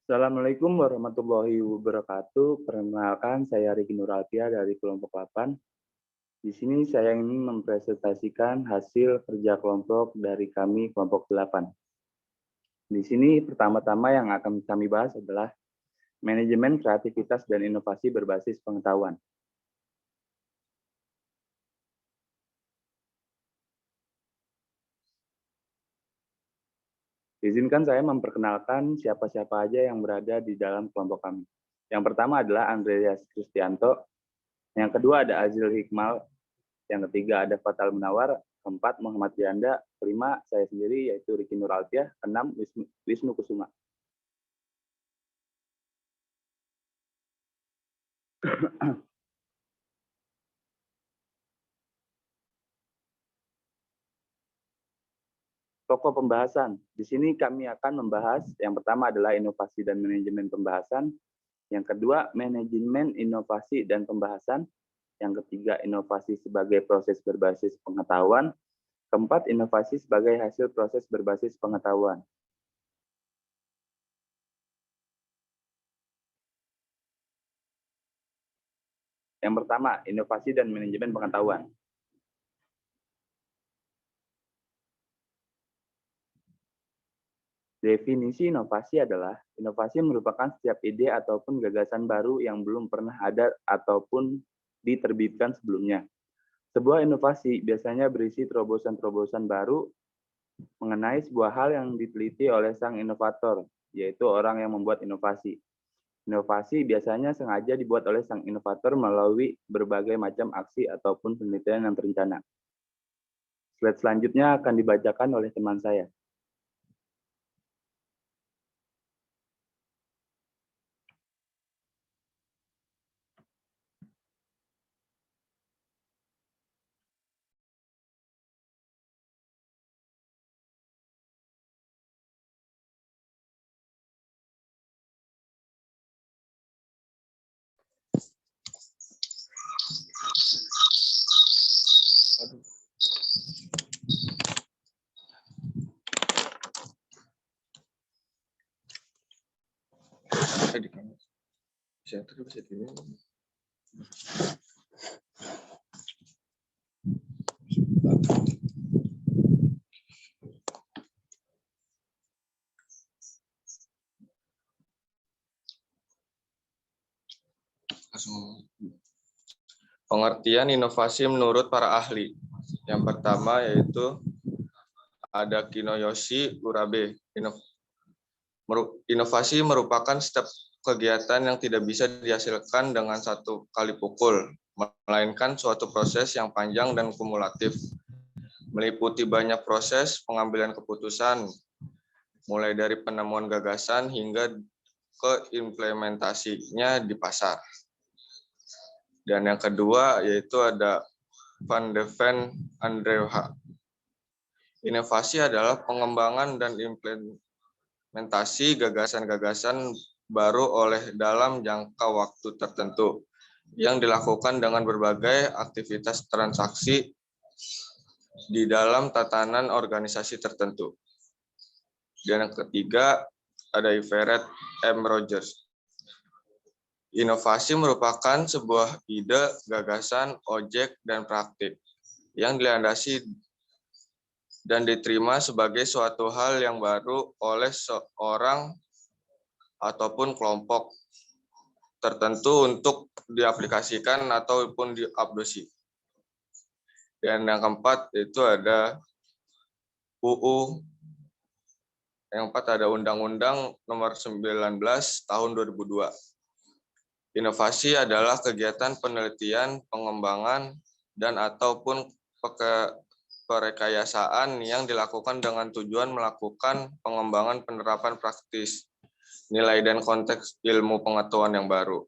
Assalamualaikum warahmatullahi wabarakatuh. Perkenalkan, saya Riki Nuraltia dari kelompok 8. Di sini saya ingin mempresentasikan hasil kerja kelompok dari kami kelompok 8. Di sini pertama-tama yang akan kami bahas adalah manajemen kreativitas dan inovasi berbasis pengetahuan. Izinkan saya memperkenalkan siapa-siapa aja yang berada di dalam kelompok kami. Yang pertama adalah Andreas Kristianto, yang kedua ada Azil Hikmal, yang ketiga ada Fatal Munawar, keempat Muhammad Dianda, kelima saya sendiri yaitu Riki Nuraltia, keenam Wisnu Kusuma. Pokok pembahasan. Di sini kami akan membahas yang pertama adalah inovasi dan manajemen pembahasan, yang kedua manajemen inovasi dan pembahasan, yang ketiga inovasi sebagai proses berbasis pengetahuan, keempat inovasi sebagai hasil proses berbasis pengetahuan. Yang pertama, inovasi dan manajemen pengetahuan. Definisi inovasi adalah inovasi merupakan setiap ide ataupun gagasan baru yang belum pernah ada ataupun diterbitkan sebelumnya. Sebuah inovasi biasanya berisi terobosan-terobosan baru mengenai sebuah hal yang diteliti oleh sang inovator, yaitu orang yang membuat inovasi. Inovasi biasanya sengaja dibuat oleh sang inovator melalui berbagai macam aksi ataupun penelitian yang terencana. Slide selanjutnya akan dibacakan oleh teman saya. Pengertian inovasi menurut para ahli. Yang pertama yaitu ada Kinoyoshi Urabe. Inovasi merupakan setiap kegiatan yang tidak bisa dihasilkan dengan satu kali pukul, melainkan suatu proses yang panjang dan kumulatif, meliputi banyak proses pengambilan keputusan, mulai dari penemuan gagasan hingga ke implementasinya di pasar. Dan yang kedua yaitu ada Van de Ven Andrewha. Inovasi adalah pengembangan dan implementasi gagasan-gagasan baru oleh dalam jangka waktu tertentu yang dilakukan dengan berbagai aktivitas transaksi di dalam tatanan organisasi tertentu. Dan yang ketiga ada Everett M. Rogers. Inovasi merupakan sebuah ide, gagasan, objek, dan praktik yang dilandasi dan diterima sebagai suatu hal yang baru oleh seorang ataupun kelompok tertentu untuk diaplikasikan ataupun diadopsi. Dan yang keempat itu ada UU. Yang keempat ada Undang-Undang Nomor 19 Tahun 2002. Inovasi adalah kegiatan penelitian, pengembangan, dan ataupun perekayasaan yang dilakukan dengan tujuan melakukan pengembangan penerapan praktis, nilai dan konteks ilmu pengetahuan yang baru,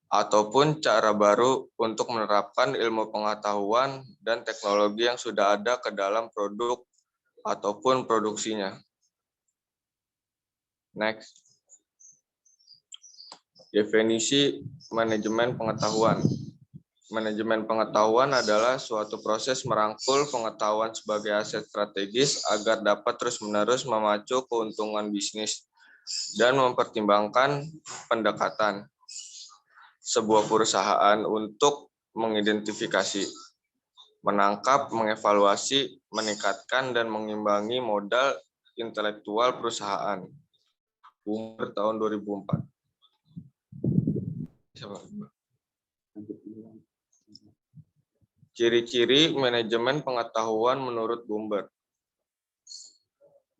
ataupun cara baru untuk menerapkan ilmu pengetahuan dan teknologi yang sudah ada ke dalam produk ataupun produksinya. Next. Definisi manajemen pengetahuan. Manajemen pengetahuan adalah suatu proses merangkul pengetahuan sebagai aset strategis agar dapat terus-menerus memacu keuntungan bisnis dan mempertimbangkan pendekatan sebuah perusahaan untuk mengidentifikasi, menangkap, mengevaluasi, meningkatkan, dan mengimbangi modal intelektual perusahaan. Umur tahun 2004. Ciri-ciri manajemen pengetahuan menurut Bloomberg.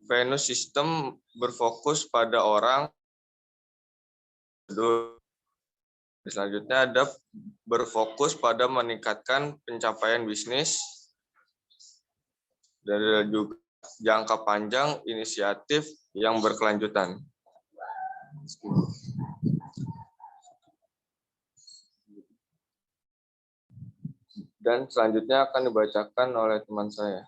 Venus System berfokus pada orang. Selanjutnya ada berfokus pada meningkatkan pencapaian bisnis. Dan juga jangka panjang inisiatif yang berkelanjutan. Dan selanjutnya akan dibacakan oleh teman saya.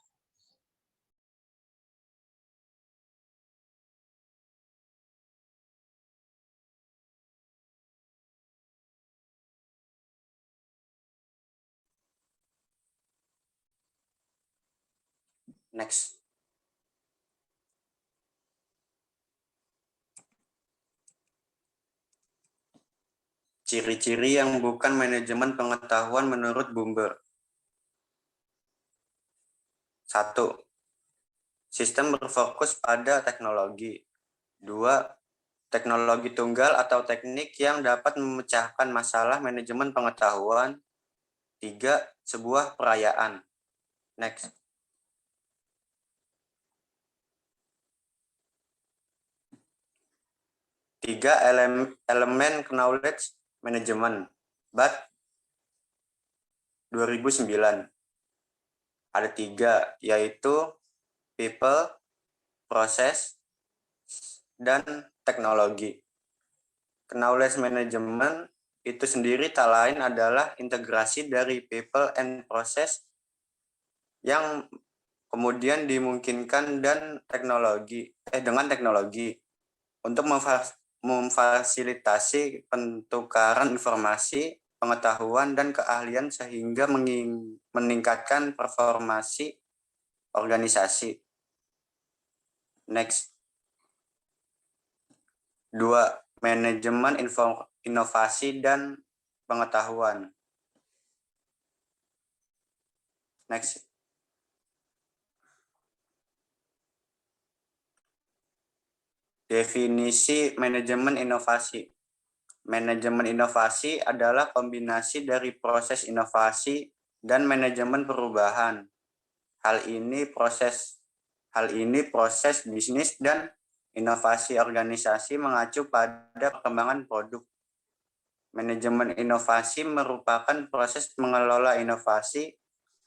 Next. Ciri-ciri yang bukan manajemen pengetahuan menurut Bloomberg. 1. Sistem berfokus pada teknologi. 2. Teknologi tunggal atau teknik yang dapat memecahkan masalah manajemen pengetahuan. 3. Sebuah perayaan. Next. Tiga elemen knowledge management, BAT 2009. Ada 3, yaitu people, proses, dan teknologi. Knowledge management itu sendiri tak lain adalah integrasi dari people and process yang kemudian dimungkinkan dengan teknologi untuk memfasilitasi pertukaran informasi, pengetahuan, dan keahlian sehingga meningkatkan performasi organisasi. Next. 2. Manajemen inovasi dan pengetahuan. Next. Definisi manajemen inovasi. Manajemen inovasi adalah kombinasi dari proses inovasi dan manajemen perubahan. Hal ini proses bisnis dan inovasi organisasi mengacu pada perkembangan produk. Manajemen inovasi merupakan proses mengelola inovasi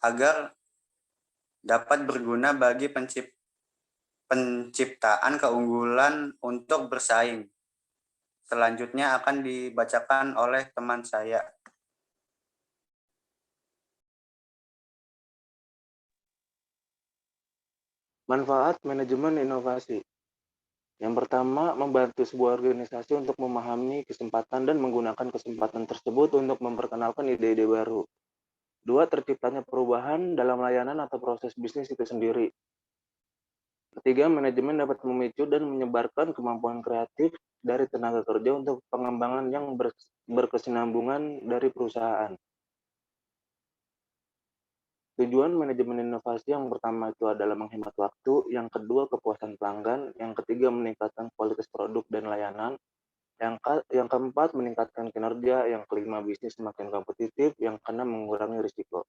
agar dapat berguna bagi penciptaan keunggulan untuk bersaing. Selanjutnya akan dibacakan oleh teman saya. Manfaat manajemen inovasi. Yang pertama, membantu sebuah organisasi untuk memahami kesempatan dan menggunakan kesempatan tersebut untuk memperkenalkan ide-ide baru. 2. Terciptanya perubahan dalam layanan atau proses bisnis itu sendiri. 3. Manajemen dapat memicu dan menyebarkan kemampuan kreatif dari tenaga kerja untuk pengembangan yang berkesinambungan dari perusahaan. Tujuan manajemen inovasi yang pertama itu adalah menghemat waktu, yang kedua kepuasan pelanggan, yang ketiga meningkatkan kualitas produk dan layanan, yang keempat meningkatkan kinerja, yang kelima bisnis semakin kompetitif, yang keenam mengurangi risiko.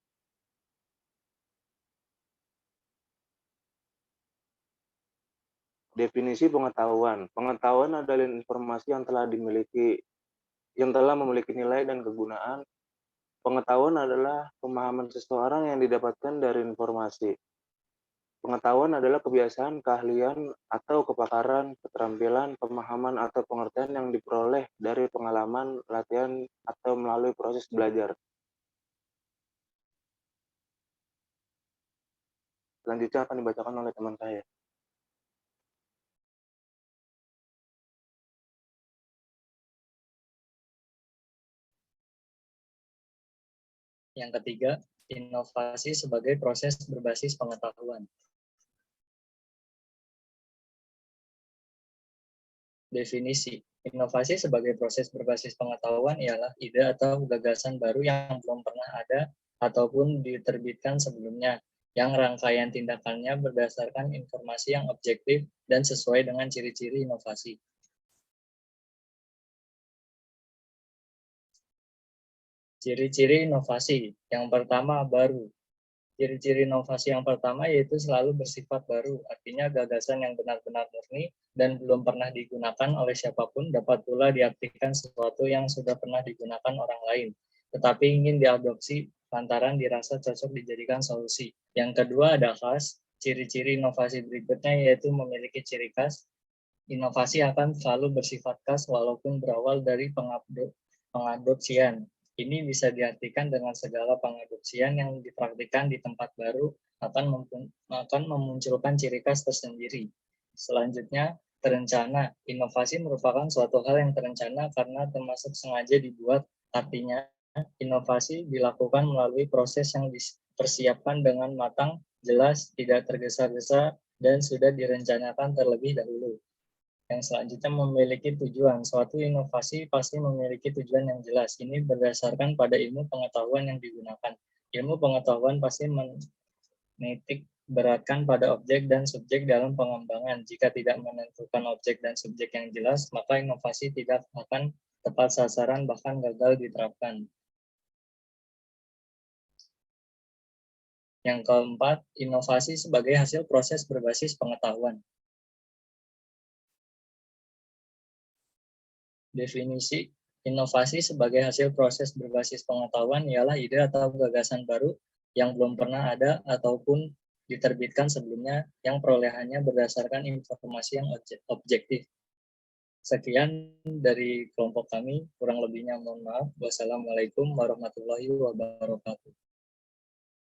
Definisi pengetahuan. Pengetahuan adalah informasi yang telah memiliki nilai dan kegunaan. Pengetahuan adalah pemahaman seseorang yang didapatkan dari informasi. Pengetahuan adalah kebiasaan, keahlian, atau kepakaran, keterampilan, pemahaman, atau pengertian yang diperoleh dari pengalaman, latihan, atau melalui proses belajar. Selanjutnya akan dibacakan oleh teman saya. Yang ketiga, inovasi sebagai proses berbasis pengetahuan. Definisi. Inovasi sebagai proses berbasis pengetahuan ialah ide atau gagasan baru yang belum pernah ada ataupun diterbitkan sebelumnya, yang rangkaian tindakannya berdasarkan informasi yang objektif dan sesuai dengan ciri-ciri inovasi. Ciri-ciri inovasi. Yang pertama, baru. Ciri-ciri inovasi yang pertama yaitu selalu bersifat baru, artinya gagasan yang benar-benar murni dan belum pernah digunakan oleh siapapun dapat pula diartikan sesuatu yang sudah pernah digunakan orang lain, tetapi ingin diadopsi lantaran dirasa cocok dijadikan solusi. Yang kedua ada khas. Ciri-ciri inovasi berikutnya yaitu memiliki ciri khas. Inovasi akan selalu bersifat khas walaupun berawal dari pengadopsian. Ini bisa diartikan dengan segala pengadopsian yang dipraktikkan di tempat baru akan memunculkan ciri khas tersendiri. Selanjutnya, terencana. Inovasi merupakan suatu hal yang terencana karena termasuk sengaja dibuat. Artinya, inovasi dilakukan melalui proses yang dipersiapkan dengan matang, jelas, tidak tergesa-gesa, dan sudah direncanakan terlebih dahulu. Yang selanjutnya memiliki tujuan. Suatu inovasi pasti memiliki tujuan yang jelas. Ini berdasarkan pada ilmu pengetahuan yang digunakan. Ilmu pengetahuan pasti menitik beratkan pada objek dan subjek dalam pengembangan. Jika tidak menentukan objek dan subjek yang jelas, maka inovasi tidak akan tepat sasaran bahkan gagal diterapkan. Yang keempat, inovasi sebagai hasil proses berbasis pengetahuan. Definisi inovasi sebagai hasil proses berbasis pengetahuan ialah ide atau gagasan baru yang belum pernah ada ataupun diterbitkan sebelumnya yang perolehannya berdasarkan informasi yang objektif. Sekian dari kelompok kami, kurang lebihnya mohon maaf. Wassalamualaikum warahmatullahi wabarakatuh.